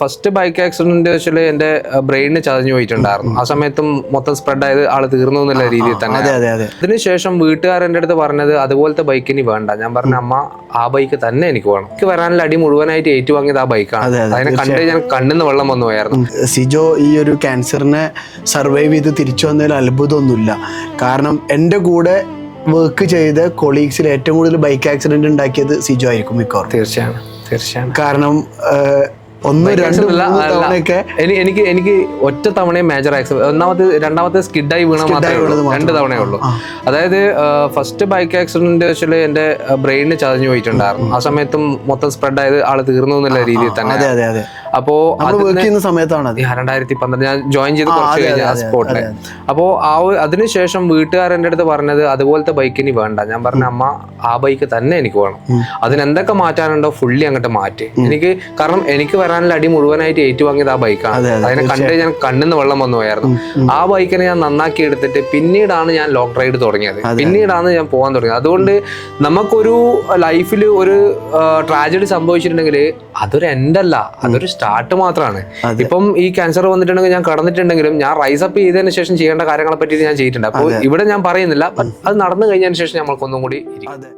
First bike accident വെച്ചാൽ എന്റെ ബ്രെയിനിന് ചതഞ്ഞു പോയിട്ടുണ്ടായിരുന്നു. ആ സമയത്തും മൊത്തം സ്പ്രെഡ് ആയത് ആള് തീർന്നു എന്നുള്ള രീതിയിൽ തന്നെ. അതിനുശേഷം വീട്ടുകാർ എൻ്റെ അടുത്ത് പറഞ്ഞത് അതുപോലത്തെ ബൈക്ക് ഇനി വേണ്ട. ഞാൻ പറഞ്ഞ അമ്മ ആ ബൈക്ക് തന്നെ എനിക്ക് വേണം. എനിക്ക് വരാനുള്ള അടി മുഴുവനായിട്ട് ഏറ്റുവാങ്ങിയത് ആ ബൈക്കാണ്. അതിനെ കണ്ട് ഞാൻ കണ്ണിന്ന് വെള്ളം വന്നു പോയായിരുന്നു. സിജോ ഈ ഒരു ക്യാൻസറിനെ സർവൈവ് ചെയ്ത് തിരിച്ചു വന്നതിൽ അത്ഭുതമൊന്നുമില്ല. കാരണം എൻ്റെ കൂടെ വർക്ക് ചെയ്ത കൊളീഗ്സിൽ ഏറ്റവും കൂടുതൽ ബൈക്ക് ആക്സിഡന്റ് ഉണ്ടാക്കിയത് സിജോ ആയിരിക്കും മിക്കവാറും. തീർച്ചയായും. കാരണം എനിക്ക് ഒറ്റ തവണയും മേജർ ആക്സിഡന്റ്, രണ്ടാമത്തെ സ്കിഡായി വീണ മാത്രമേ ഉള്ളൂ. 2 തവണയേ ഉള്ളൂ. അതായത് ഫസ്റ്റ് ബൈക്ക് ആക്സിഡന്റ് വെച്ചാൽ എന്റെ ബ്രെയിനിന് ചതഞ്ഞു പോയിട്ടുണ്ടായിരുന്നു. ആ സമയത്തും മൊത്തം സ്പ്രെഡ് ആയത് ആള് തീർന്നു എന്നുള്ള രീതിയിൽ തന്നെ. അപ്പോ 2012 ഞാൻ ജോയിൻ ചെയ്ത് കുറച്ച് കഴിഞ്ഞ ആ സ്പോട്ടില്. അപ്പോ അതിനുശേഷം വീട്ടുകാർ എൻ്റെ അടുത്ത് പറഞ്ഞത് അതുപോലത്തെ ബൈക്ക് ഇനി വേണ്ട. ഞാൻ പറഞ്ഞ അമ്മ ആ ബൈക്ക് തന്നെ എനിക്ക് വേണം. അതിനെന്തൊക്കെ മാറ്റാനുണ്ടോ ഫുള്ളി അങ്ങോട്ട് മാറ്റി. എനിക്ക് കാരണം എനിക്ക് വരാനുള്ള അടി മുഴുവനായിട്ട് ഏറ്റുവാങ്ങിയത് ആ ബൈക്കാണ്. അതിനെ കണ്ട് ഞാൻ കണ്ണിന്ന് വെള്ളം വന്നു പോയായിരുന്നു. ആ ബൈക്കിനെ ഞാൻ നന്നാക്കി എടുത്തിട്ട് പിന്നീടാണ് ഞാൻ ലോങ് റൈഡ് തുടങ്ങിയത്. പിന്നീടാണ് ഞാൻ പോകാൻ തുടങ്ങിയത്. അതുകൊണ്ട് നമുക്കൊരു ലൈഫിൽ ഒരു ട്രാജഡി സംഭവിച്ചിട്ടുണ്ടെങ്കിൽ അതൊരു എൻഡല്ല, അതൊരു സ്റ്റാർട്ട് മാത്രമാണ്. ഇപ്പം ഈ ക്യാൻസർ വന്നിട്ടുണ്ടെങ്കിൽ ഞാൻ കടന്നിട്ടുണ്ടെങ്കിലും ഞാൻ റൈസ് അപ്പ് ചെയ്തതിനു ശേഷം ചെയ്യേണ്ട കാര്യങ്ങളെ പറ്റി ഞാൻ ചെയ്തിട്ടുണ്ട്. അപ്പോൾ ഇവിടെ ഞാൻ പറയുന്നില്ല, അത് നടന്നു കഴിഞ്ഞതിന് ശേഷം നമ്മൾക്കൊന്നും കൂടി ഇരിക്കും.